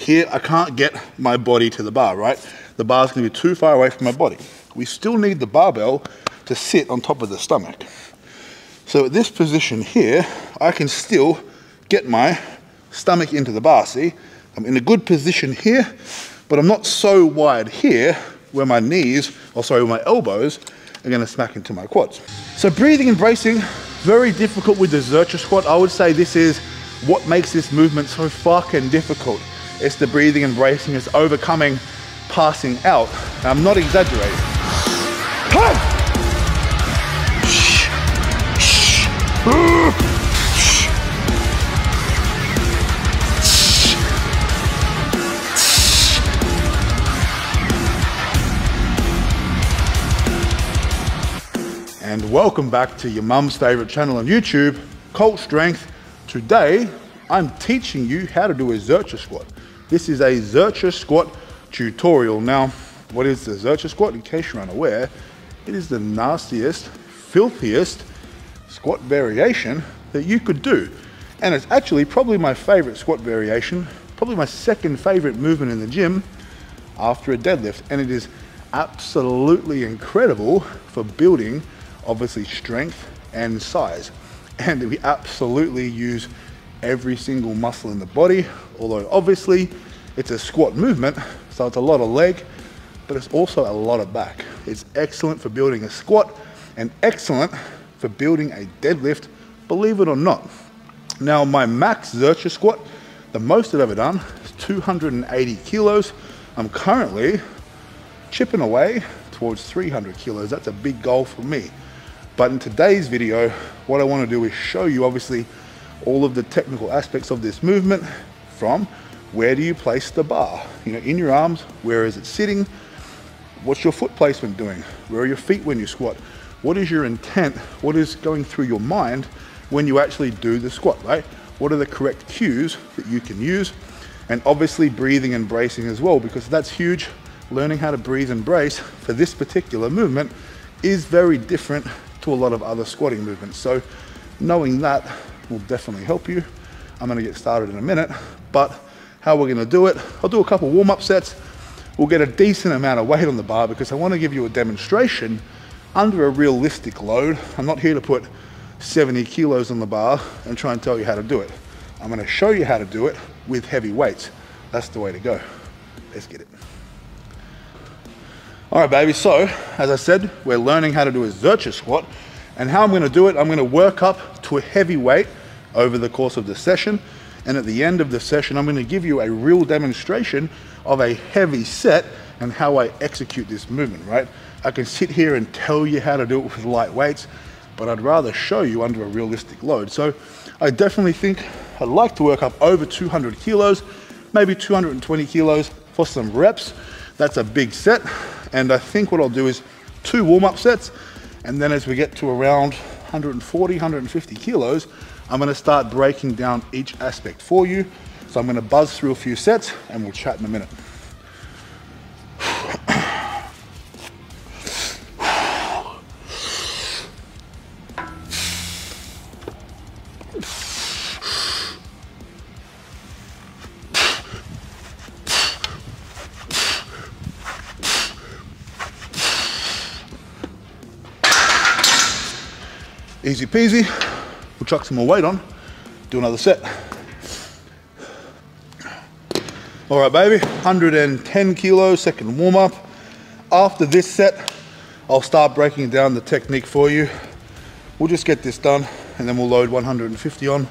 here, I can't get my body to the bar, right? The bar's gonna be too far away from my body. We still need the barbell to sit on top of the stomach. So at this position here, I can still get my stomach into the bar, see? I'm in a good position here, but I'm not so wide here where my knees, or sorry, where my elbows are gonna smack into my quads. So breathing and bracing, very difficult with the Zercher squat. I would say this is what makes this movement so fucking difficult. It's the breathing and bracing, it's overcoming passing out. I'm not exaggerating. And welcome back to your mum's favorite channel on YouTube, Cult Strength. Today, I'm teaching you how to do a Zercher squat. This is a Zercher squat tutorial. Now, what is the Zercher squat? In case you're unaware, it is the nastiest, filthiest squat variation that you could do. And it's actually probably my favorite squat variation, probably my second favorite movement in the gym after a deadlift. And it is absolutely incredible for building, obviously, strength and size. And we absolutely use every single muscle in the body, although obviously it's a squat movement, so it's a lot of leg, but it's also a lot of back. It's excellent for building a squat and excellent for building a deadlift, believe it or not. Now, my max Zercher squat, the most I've ever done, is 280 kilos. I'm currently chipping away towards 300 kilos. That's a big goal for me. But in today's video, what I want to do is show you, obviously, all of the technical aspects of this movement, from where do you place the bar? You know, in your arms, where is it sitting? What's your foot placement doing? Where are your feet when you squat? What is your intent? What is going through your mind when you actually do the squat, right? What are the correct cues that you can use? And obviously breathing and bracing as well, because that's huge. Learning how to breathe and brace for this particular movement is very different to a lot of other squatting movements. So knowing that will definitely help you. I'm gonna get started in a minute, but how we're gonna do it, I'll do a couple warm-up sets. We'll get a decent amount of weight on the bar because I wanna give you a demonstration under a realistic load. I'm not here to put 70 kilos on the bar and try and tell you how to do it. I'm gonna show you how to do it with heavy weights. That's the way to go. Let's get it. All right, baby, so as I said, we're learning how to do a Zercher squat, and how I'm gonna do it, I'm gonna work up to a heavy weight over the course of the session, and at the end of the session, I'm gonna give you a real demonstration of a heavy set and how I execute this movement, right? I can sit here and tell you how to do it with light weights, but I'd rather show you under a realistic load. So I definitely think I'd like to work up over 200 kilos, maybe 220 kilos for some reps. That's a big set. And I think what I'll do is 2 warm-up sets, and then as we get to around 140, 150 kilos, I'm gonna start breaking down each aspect for you. So I'm gonna buzz through a few sets and we'll chat in a minute. Easy peasy. We'll chuck some more weight on, do another set. All right, baby, 110 kilos, second warm up. After this set, I'll start breaking down the technique for you. We'll just get this done and then we'll load 150 on,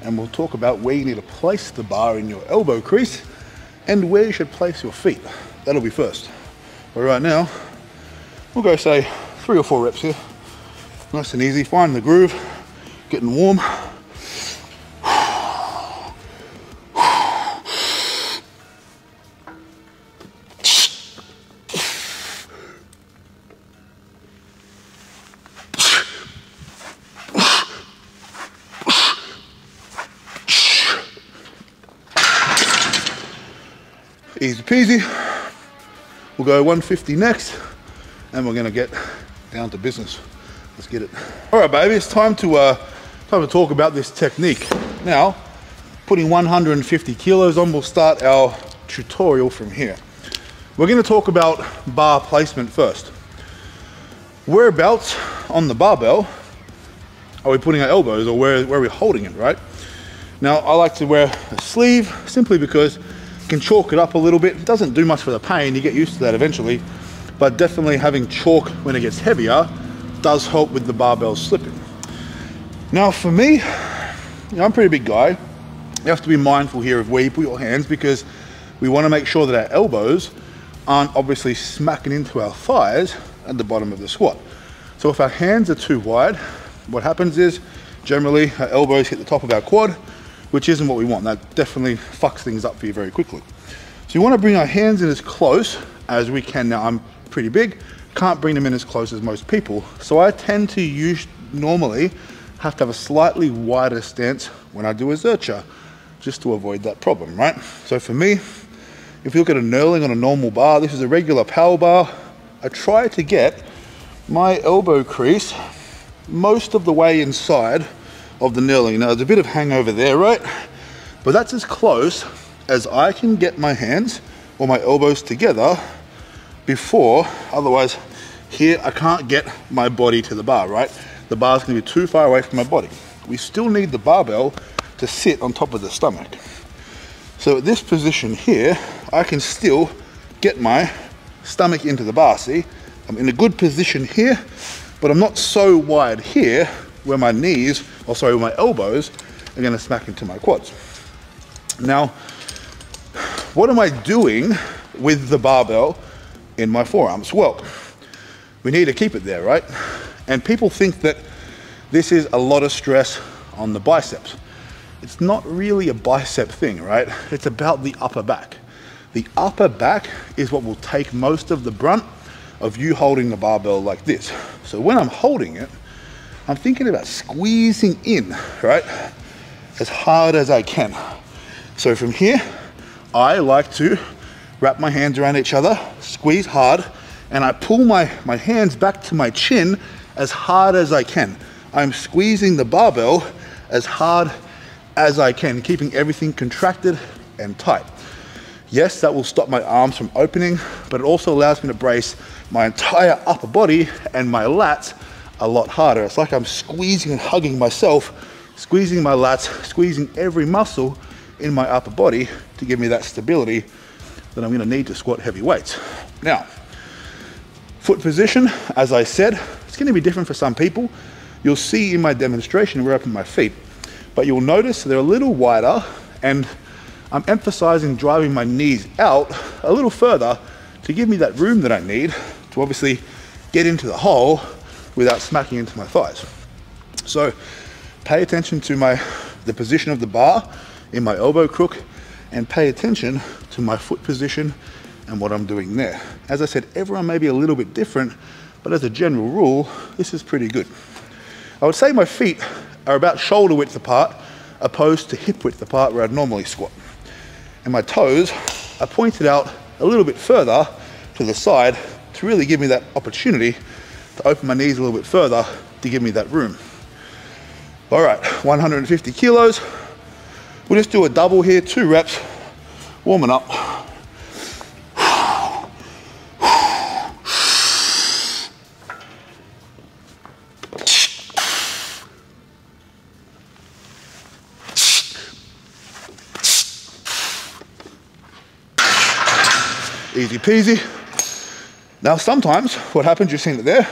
and we'll talk about where you need to place the bar in your elbow crease and where you should place your feet. That'll be first. But right now, we'll go say 3 or 4 reps here. Nice and easy, find the groove, getting warm. Easy peasy. We'll go 150 next, and we're gonna get down to business. Let's get it. All right, baby, it's time to talk about this technique. Now, putting 150 kilos on, we'll start our tutorial from here. We're going to talk about bar placement first. Whereabouts on the barbell are we putting our elbows, or where are we holding it, right? Now, I like to wear a sleeve simply because you can chalk it up a little bit. It doesn't do much for the pain, you get used to that eventually, but definitely having chalk when it gets heavier does help with the barbell slipping. Now for me, I'm a pretty big guy. You have to be mindful here of where you put your hands, because we want to make sure that our elbows aren't obviously smacking into our thighs at the bottom of the squat. So if our hands are too wide, what happens is generally our elbows hit the top of our quad, which isn't what we want. That definitely fucks things up for you very quickly. So you want to bring our hands in as close as we can. Now I'm pretty big, can't bring them in as close as most people. So I tend to normally have to have a slightly wider stance when I do a Zercher, just to avoid that problem, right? So for me, if you look at a knurling on a normal bar, this is a regular power bar. I try to get my elbow crease most of the way inside of the knurling. Now there's a bit of hangover there, right? But that's as close as I can get my hands or my elbows together before, otherwise here I can't get my body to the bar, right? The bar's gonna be too far away from my body. We still need the barbell to sit on top of the stomach. So at this position here, I can still get my stomach into the bar, see? I'm in a good position here, but I'm not so wide here where my knees, or sorry, where my elbows are gonna smack into my quads. Now, what am I doing with the barbell in my forearms? Well, we need to keep it there, right? And people think that this is a lot of stress on the biceps. It's not really a bicep thing, right? It's about the upper back. The upper back is what will take most of the brunt of you holding the barbell like this. So when I'm holding it, I'm thinking about squeezing in, right? As hard as I can. So from here, I like to wrap my hands around each other, squeeze hard, and I pull my hands back to my chin as hard as I can. I'm squeezing the barbell as hard as I can, keeping everything contracted and tight. Yes, that will stop my arms from opening, but it also allows me to brace my entire upper body and my lats a lot harder. It's like I'm squeezing and hugging myself, squeezing my lats, squeezing every muscle in my upper body to give me that stability that I'm gonna need to squat heavy weights. Now, foot position, as I said, it's gonna be different for some people. You'll see in my demonstration where I open my feet, but you'll notice they're a little wider, and I'm emphasizing driving my knees out a little further to give me that room that I need to obviously get into the hole without smacking into my thighs. So pay attention to the position of the bar in my elbow crook, and pay attention to my foot position and what I'm doing there. As I said, everyone may be a little bit different, but as a general rule, this is pretty good. I would say my feet are about shoulder width apart, opposed to hip width apart where I'd normally squat. And my toes are pointed out a little bit further to the side to really give me that opportunity to open my knees a little bit further to give me that room. All right, 150 kilos. We'll just do a double here, 2 reps, warming up. Easy peasy. Now sometimes what happens, you've seen it there,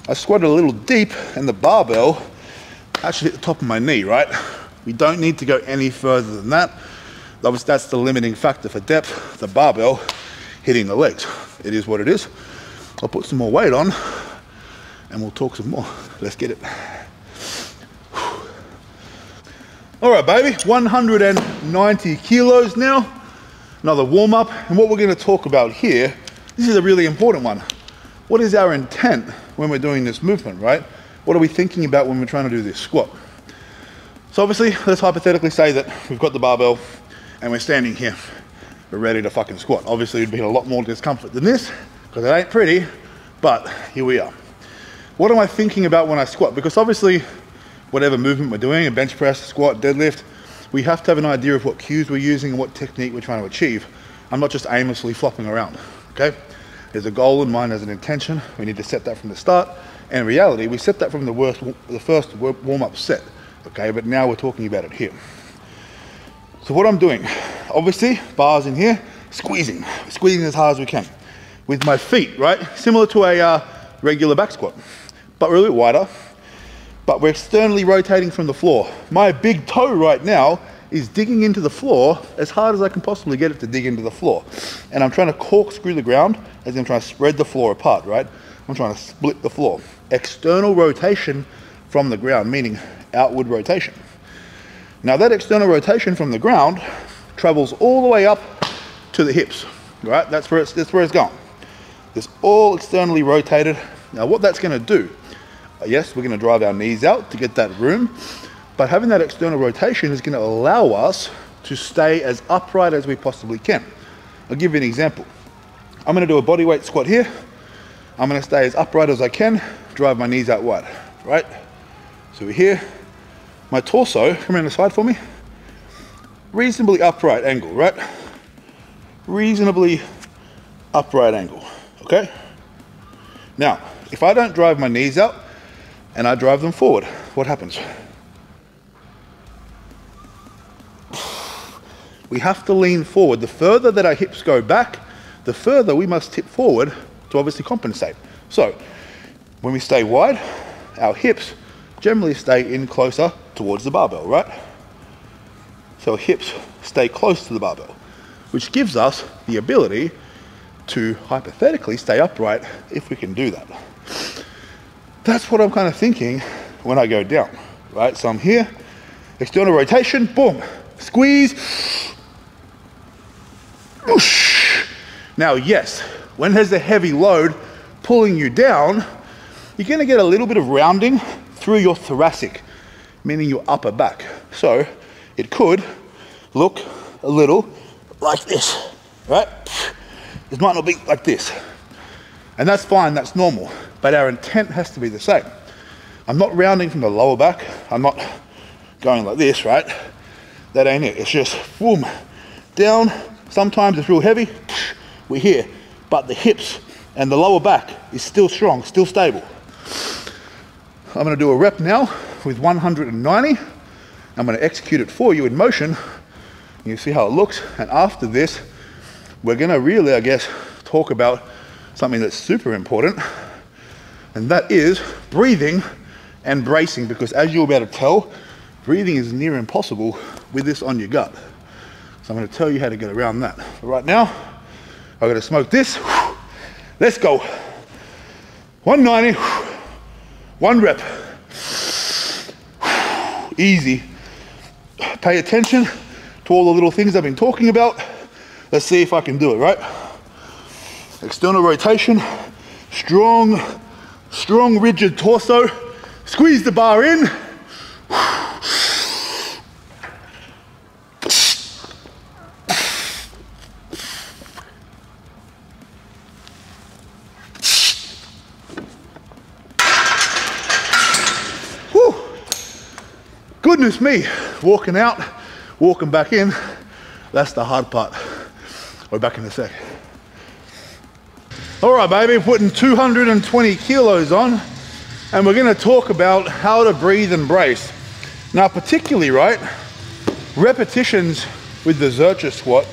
I squatted a little deep and the barbell actually hit the top of my knee, right? We don't need to go any further than that. Obviously that's the limiting factor for depth, the barbell hitting the legs. It is what it is. I'll put some more weight on and we'll talk some more. Let's get it. All right, baby, 190 kilos now. Another warm up, and what we're going to talk about here, this is a really important one. What is our intent when we're doing this movement, right? What are we thinking about when we're trying to do this squat? So obviously, let's hypothetically say that we've got the barbell and we're standing here. We're ready to fucking squat. Obviously, it'd be a lot more discomfort than this, because it ain't pretty, but here we are. What am I thinking about when I squat? Because obviously, whatever movement we're doing, a bench press, squat, deadlift, we have to have an idea of what cues we're using and what technique we're trying to achieve. I'm not just aimlessly flopping around, okay? There's a goal in mind, there's an intention. We need to set that from the start. And in reality, we set that from the first warm-up set, okay? But now we're talking about it here. So what I'm doing, obviously, bars in here, squeezing as hard as we can. With my feet, right? Similar to a regular back squat, but we're a little wider. But we're externally rotating from the floor. My big toe right now is digging into the floor as hard as I can possibly get it to dig into the floor. And I'm trying to corkscrew the ground as I'm trying to spread the floor apart, right? I'm trying to split the floor. External rotation from the ground, meaning outward rotation. Now that external rotation from the ground travels all the way up to the hips, right? That's where it's going. It's all externally rotated. Now what that's gonna do, yes, we're gonna drive our knees out to get that room, but having that external rotation is gonna allow us to stay as upright as we possibly can. I'll give you an example. I'm gonna do a bodyweight squat here. I'm gonna stay as upright as I can, drive my knees out wide, right? So we're here, my torso, come around the side for me. Reasonably upright angle, right? Reasonably upright angle, okay? Now, if I don't drive my knees out and I drive them forward, what happens? We have to lean forward. The further that our hips go back, the further we must tip forward to obviously compensate. So, when we stay wide, our hips generally stay in closer towards the barbell, right? So hips stay close to the barbell, which gives us the ability to hypothetically stay upright if we can do that. That's what I'm kind of thinking when I go down, right? So I'm here, external rotation, boom, squeeze, whoosh. Now, yes, when there's a heavy load pulling you down, you're gonna get a little bit of rounding through your thoracic, meaning your upper back. So it could look a little like this, right? It might not be like this. And that's fine, that's normal, but our intent has to be the same. I'm not rounding from the lower back. I'm not going like this, right? That ain't it. It's just boom, down. Sometimes it's real heavy, we're here. But the hips and the lower back is still strong, still stable. I'm gonna do a rep now with 190. I'm gonna execute it for you in motion. You see how it looks. And after this, we're gonna really, I guess, talk about something that's super important, and that is breathing and bracing, because as you'll be able to tell, breathing is near impossible with this on your gut. So I'm gonna tell you how to get around that. But right now, I'm gonna smoke this. Let's go. 190, one rep. Easy. Pay attention to all the little things I've been talking about. Let's see if I can do it, right? External rotation, strong, rigid torso. Squeeze the bar in. Whew. Goodness me, walking out, walking back in, that's the hard part. We're back in a sec. All right, baby, putting 220 kilos on, and we're gonna talk about how to breathe and brace. Now, particularly, right, repetitions with the Zercher squat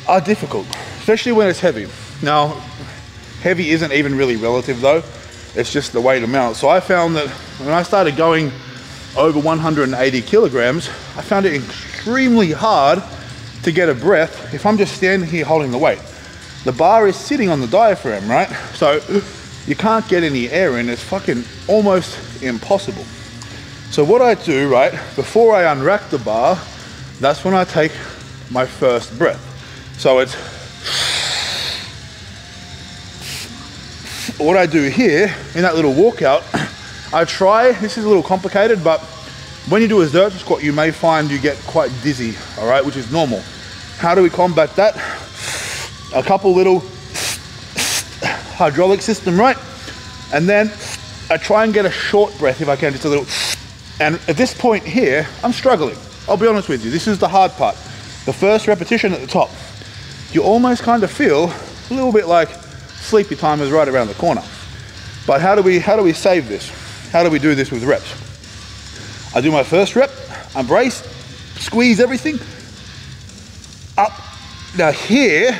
are difficult, especially when it's heavy. Now, heavy isn't even really relative though, it's just the weight amount. So I found that when I started going over 180 kilograms, I found it extremely hard to get a breath if I'm just standing here holding the weight. The bar is sitting on the diaphragm, right? So you can't get any air in, it's fucking almost impossible. So what I do, right, before I unrack the bar, that's when I take my first breath. So it's, what I do here, in that little walkout, I try, this is a little complicated, but when you do a Zercher squat, you may find you get quite dizzy, all right, which is normal. How do we combat that? A couple little hydraulic system, right? And then I try and get a short breath if I can, just a little. And at this point here, I'm struggling. I'll be honest with you, this is the hard part. The first repetition at the top, you almost kind of feel a little bit like sleepy time is right around the corner. But how do we save this? How do we do this with reps? I do my first rep, I brace, squeeze everything, up. Now here,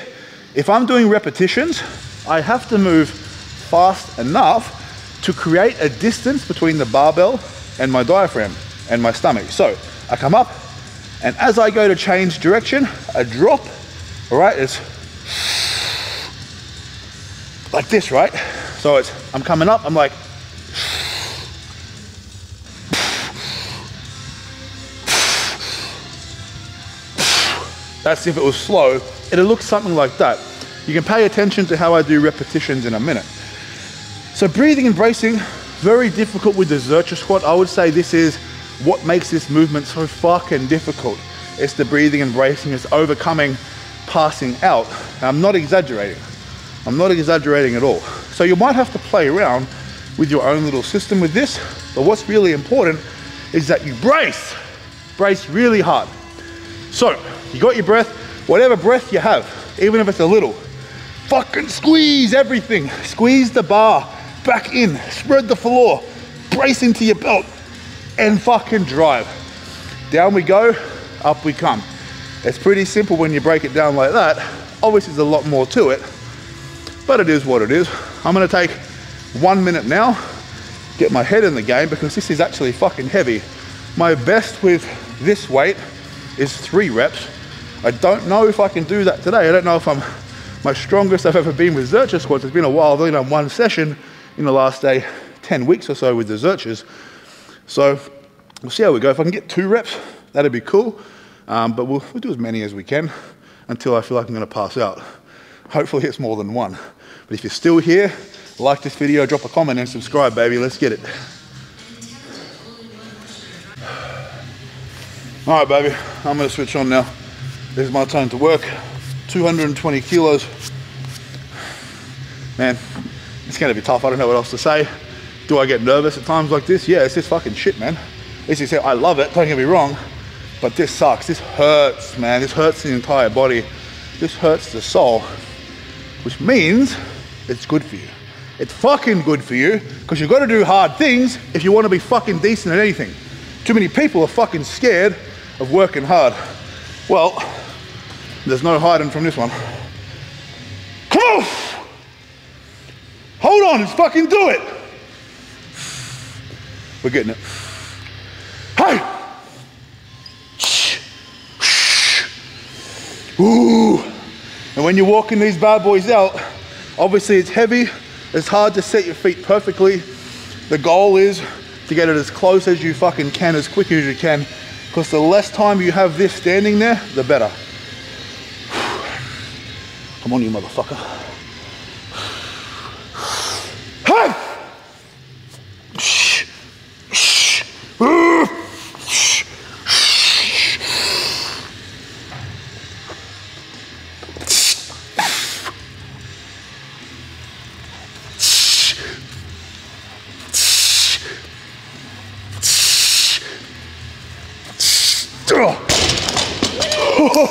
if I'm doing repetitions, I have to move fast enough to create a distance between the barbell and my diaphragm and my stomach. So I come up, and as I go to change direction, I drop, all right? It's like this, right? So I'm coming up, I'm like, that's if it was slow. It'll look something like that. You can pay attention to how I do repetitions in a minute. So breathing and bracing, very difficult with the Zercher squat. I would say this is what makes this movement so fucking difficult. It's the breathing and bracing, it's overcoming passing out. And I'm not exaggerating. I'm not exaggerating at all. So you might have to play around with your own little system with this, but what's really important is that you brace really hard. So you got your breath, whatever breath you have, even if it's a little, fucking squeeze everything. Squeeze the bar back in, spread the floor, brace into your belt, and fucking drive. Down we go, up we come. It's pretty simple when you break it down like that. Obviously there's a lot more to it, but it is what it is. I'm gonna take 1 minute now, get my head in the game, because this is actually fucking heavy. My best with this weight is 3 reps. I don't know if I can do that today. I don't know if I'm my strongest I've ever been with Zercher squats. It's been a while. I've only done 1 session in the last 10 weeks or so with the Zerchers. So we'll see how we go. If I can get 2 reps, that'd be cool. But we'll do as many as we can until I feel like I'm gonna pass out. Hopefully it's more than 1. But if you're still here, like this video, drop a comment and subscribe, baby. Let's get it. All right, baby, I'm gonna switch on now. This is my time to work. 220 kilos. Man, it's gonna be tough. I don't know what else to say. Do I get nervous at times like this? Yeah, it's just fucking shit, man. This is, I love it, don't get me wrong, but this sucks. This hurts, man. This hurts the entire body. This hurts the soul, which means it's good for you. It's fucking good for you, because you've got to do hard things if you want to be fucking decent at anything. Too many people are fucking scared of working hard. Well, there's no hiding from this one. Come on! Hold on, let's fucking do it! We're getting it. Hey! Ooh! And when you're walking these bad boys out, obviously it's heavy, it's hard to set your feet perfectly. The goal is to get it as close as you fucking can, as quick as you can, because the less time you have this standing there, the better. Come on, you motherfucker. Hey!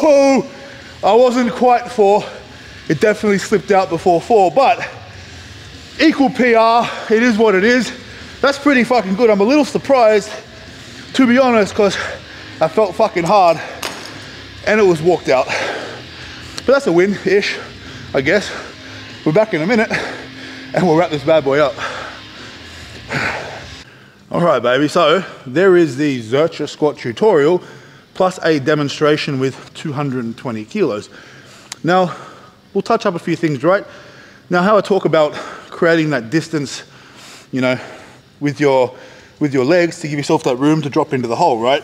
Oh, I wasn't quite 4. It definitely slipped out before 4, but equal PR, it is what it is. That's pretty fucking good. I'm a little surprised, to be honest, because I felt fucking hard and it was walked out. But that's a win-ish, I guess. We're back in a minute and we'll wrap this bad boy up. All right, baby, so there is the Zercher squat tutorial plus a demonstration with 220 kilos. Now, we'll touch up a few things, right? Now, how I talk about creating that distance, you know, with your legs to give yourself that room to drop into the hole, right?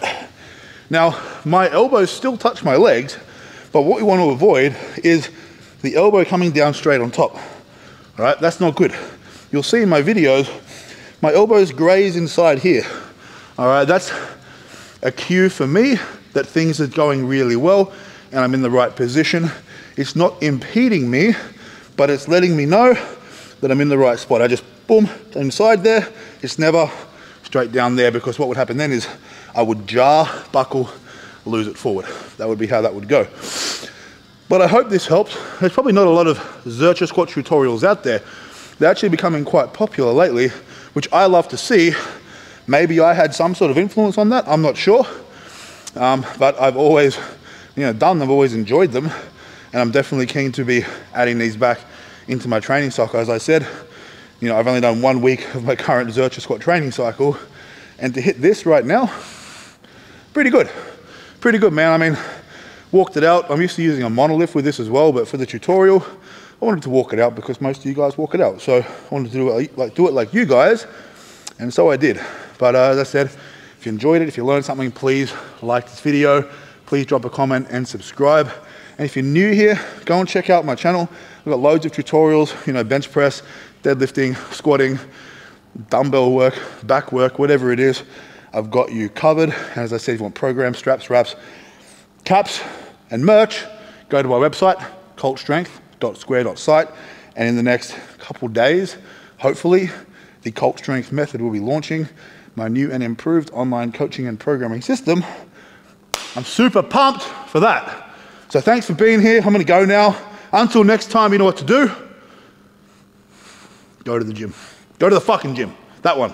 Now, my elbows still touch my legs, but what we want to avoid is the elbow coming down straight on top, all right? That's not good. You'll see in my videos, my elbows graze inside here, all right? That's a cue for me that things are going really well and I'm in the right position. It's not impeding me, but it's letting me know that I'm in the right spot. I just, boom, inside there. It's never straight down there, because what would happen then is I would jar, buckle lose it forward. That would be how that would go. But I hope this helps. There's probably not a lot of Zercher squat tutorials out there. They're actually becoming quite popular lately, which I love to see. Maybe I had some sort of influence on that, I'm not sure. But I've always, done them, I've always enjoyed them. And I'm definitely keen to be adding these back into my training cycle. As I said, I've only done 1 week of my current Zercher squat training cycle. And to hit this right now, pretty good. Pretty good, man. I mean, walked it out. I'm used to using a monolift with this as well, but for the tutorial, I wanted to walk it out because most of you guys walk it out. So I wanted to do it like you guys, and so I did. But as I said, if you enjoyed it, if you learned something, please like this video. Please drop a comment and subscribe. And if you're new here, go and check out my channel. I've got loads of tutorials, bench press, deadlifting, squatting, dumbbell work, back work, whatever it is, I've got you covered. And as I said, if you want programs, straps, wraps, caps, and merch, go to my website, cultstrength.square.site. And in the next couple days, hopefully, the Cult Strength method will be launching my new and improved online coaching and programming system. I'm super pumped for that. So thanks for being here. I'm gonna go now. Until next time, you know what to do. Go to the gym. Go to the fucking gym. That one.